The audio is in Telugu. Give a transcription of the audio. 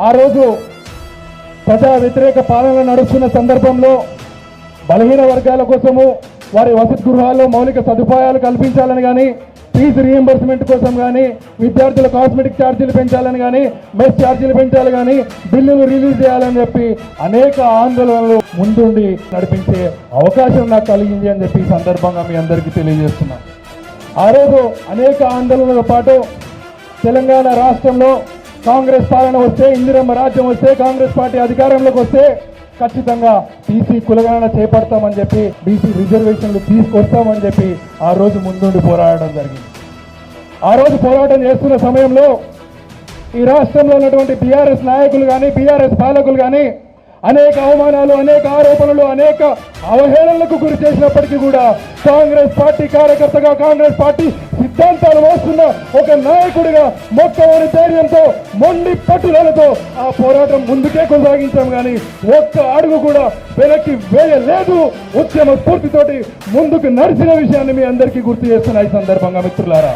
ఆ రోజు ప్రజా వ్యతిరేక పాలన నడుస్తున్న సందర్భంలో బలహీన వర్గాల కోసము వారి వసతి గృహాల్లో మౌలిక సదుపాయాలు కల్పించాలని కానీ, ఫీజు రీఎంబర్స్మెంట్ కోసం కానీ, విద్యార్థుల కాస్మెటిక్ ఛార్జీలు పెంచాలని కానీ, మెస్ ఛార్జీలు పెంచాలి కానీ, బిల్లులు రిలీజ్ చేయాలని చెప్పి అనేక ఆందోళనలు ముందుండి నడిపించే అవకాశం నాకు కలిగింది అని చెప్పి ఈ సందర్భంగా మీ అందరికీ తెలియజేస్తున్నాం. ఆ రోజు అనేక ఆందోళనలతో పాటు తెలంగాణ రాష్ట్రంలో కాంగ్రెస్ పాలన వస్తే, ఇందిరమ్మ రాజ్యం వస్తే, కాంగ్రెస్ పార్టీ అధికారంలోకి వస్తే ఖచ్చితంగా బీసీ కులగణన చేపడతామని చెప్పి, బీసీ రిజర్వేషన్లు తీసుకొస్తామని చెప్పి ఆ రోజు ముందుండి పోరాడడం జరిగింది. ఆ రోజు పోరాటం చేస్తున్న సమయంలో ఈ రాష్ట్రంలో ఉన్నటువంటి బీఆర్ఎస్ నాయకులు కానీ, బీఆర్ఎస్ పాలకులు కానీ అనేక అవమానాలు, అనేక ఆరోపణలు, అనేక అవహేళనలకు గురి చేసినప్పటికీ కూడా కాంగ్రెస్ పార్టీ కార్యకర్తగా, కాంగ్రెస్ పార్టీ సిద్ధాంతాలు మోస్తున్న ఒక నాయకుడిగా మొక్కవని ధైర్యంతో, మొండి పట్టుదలతో ఆ పోరాటం ముందుకే కొనసాగించాం. కానీ ఒక్క అడుగు కూడా వెనక్కి వేయలేదు. ఉద్యమ స్ఫూర్తితోటి ముందుకు నడిచిన విషయాన్ని మీ అందరికీ గుర్తు చేస్తున్న ఈ సందర్భంగా మిత్రులారా,